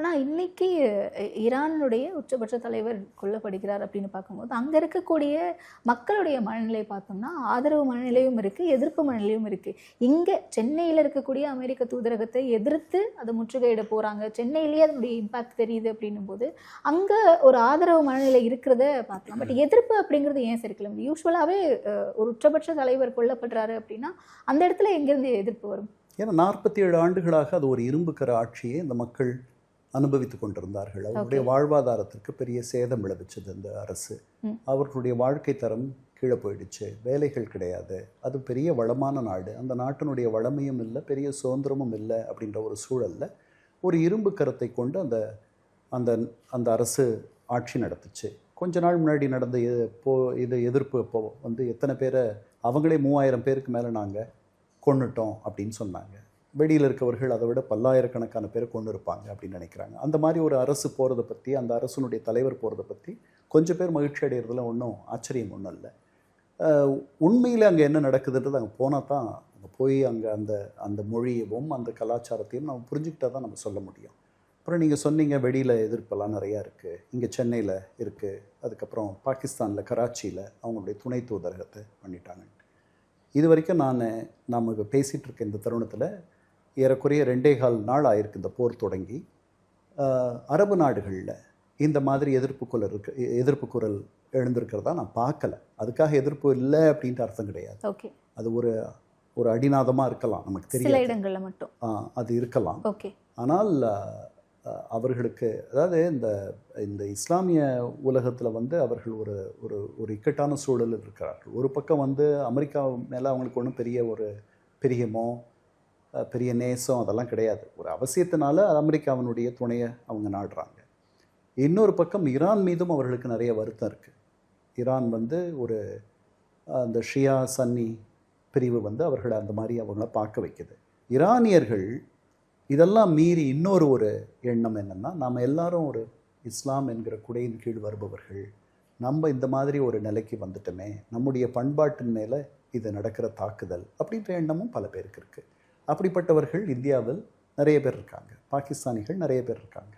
ஆனால் இன்னைக்கு ஈரானுடைய உச்சபட்ச தலைவர் கொல்லப்படுகிறார் அப்படின்னு பார்க்கும்போது அங்கே இருக்கக்கூடிய மக்களுடைய மனநிலை பார்த்தோம்னா ஆதரவு மனநிலையும் இருக்குது, எதிர்ப்பு மனநிலையும் இருக்குது. இங்கே சென்னையில் இருக்கக்கூடிய அமெரிக்க தூதரகத்தை எதிர்த்து அதை முற்றுகையிட போகிறாங்க, சென்னையிலேயே அதனுடைய இம்பாக்ட் தெரியுது அப்படின்னும் போது அங்கே ஒரு ஆதரவு மனநிலை இருக்கிறத பார்க்கலாம். பட் எதிர்ப்பு அப்படிங்கிறது ஏன் சரிக்கலாம்? யூஸ்வலாகவே ஒரு உச்சபட்ச தலைவர் கொல்லப்படுறாரு அப்படின்னா அந்த இடத்துல எங்கேருந்து எதிர்ப்பு வரும்? ஏன்னா 47 ஆண்டுகளாக அது ஒரு இரும்புக்கர ஆட்சியை இந்த மக்கள் அனுபவித்து கொண்டிருந்தார்கள். அவருடைய வாழ்வாதாரத்திற்கு பெரிய சேதம் விளைவிச்சது இந்த அரசு. அவர்களுடைய வாழ்க்கை தரம் கீழே போயிடுச்சு, வேலைகள் கிடையாது. அது பெரிய வளமான நாடு, அந்த நாட்டினுடைய வளமையும் இல்லை, பெரிய சுதந்திரமும் இல்லை. அப்படின்ற ஒரு சூழலில் ஒரு இரும்பு கரத்தை கொண்டு அந்த அந்த அந்த அரசு ஆட்சி நடத்துச்சு. கொஞ்ச நாள் முன்னாடி நடந்த இது எதிர்ப்பு இப்போ எத்தனை பேரை அவங்களே 3000 பேருக்கு மேலே நாங்கள் கொண்டுட்டோம் அப்படின்னு சொன்னாங்க. வெளியில் இருக்கவர்கள் அதை விட பல்லாயிரக்கணக்கான பேர் கொண்டு இருப்பாங்க அப்படின்னு நினைக்கிறாங்க. அந்த மாதிரி ஒரு அரசு போகிறத பற்றி, அந்த அரசனுடைய தலைவர் போகிறத பற்றி கொஞ்சம் பேர் மகிழ்ச்சி அடைகிறதுல ஒன்றும் ஆச்சரியம் ஒன்றும் இல்லை. உண்மையில் அங்கே என்ன நடக்குதுன்றது அங்கே போனால் தான், அங்கே போய் அங்கே அந்த அந்த மொழியவும் அந்த கலாச்சாரத்தையும் நம்ம புரிஞ்சுக்கிட்டா தான் நம்ம சொல்ல முடியும். அப்புறம் நீங்கள் சொன்னீங்க வெளியில் எதிர்ப்பெல்லாம் நிறையா இருக்குது. இங்கே சென்னையில் இருக்குது, அதுக்கப்புறம் பாகிஸ்தானில் கராச்சியில் அவங்களுடைய துணை தூதரகத்தை பண்ணிட்டாங்க. இது வரைக்கும் நாம் இப்போ பேசிகிட்டு இருக்க இந்த தருணத்தில் ஏறக்குறைய 2.25 நாள் ஆயிருக்கு இந்த போர் தொடங்கி. அரபு நாடுகளில் இந்த மாதிரி எதிர்ப்பு குரல் எழுந்திருக்கிறதா நான் பார்க்கல. அதுக்காக எதிர்ப்பு இல்லை அப்படின்ட்டு அர்த்தம் கிடையாது. ஓகே, அது ஒரு அடிநாதமாக இருக்கலாம், நமக்கு தெரியல, இடங்களில் மட்டும் அது இருக்கலாம். ஓகே, ஆனால் அவர்களுக்கு, அதாவது இந்த இஸ்லாமிய உலகத்தில் அவர்கள் ஒரு இக்கட்டான சூழலில் இருக்கிறார்கள். ஒரு பக்கம் அமெரிக்கா மேலே அவங்களுக்கு ஒன்றும் பெரிய ஒரு பிரியமோ பெரிய நேசம் அதெல்லாம் கிடையாது. ஒரு அவசியத்தினால அமெரிக்காவினுடைய துணையை அவங்க நாடுறாங்க. இன்னொரு பக்கம் ஈரான் மீதும் அவர்களுக்கு நிறைய வருத்தம் இருக்குது. ஈரான் ஒரு அந்த ஷியா சன்னி பிரிவு அவர்களை அந்த மாதிரி அவங்கள பார்க்க வைக்குது. ஈரானியர்கள் இதெல்லாம் மீறி இன்னொரு எண்ணம் என்னென்னா, நாம் எல்லாரும் ஒரு இஸ்லாம் என்கிற குடையின் கீழ் வருபவர்கள், நம்ம இந்த மாதிரி ஒரு நிலைக்கு வந்துட்டோமே, நம்முடைய பண்பாட்டின் மேலே இது நடக்கிற தாக்குதல் அப்படின்ற எண்ணமும் பல பேருக்கு இருக்குது. அப்படிப்பட்டவர்கள் இந்தியாவில் நிறைய பேர் இருக்காங்க, பாகிஸ்தானிகள் நிறைய பேர் இருக்காங்க.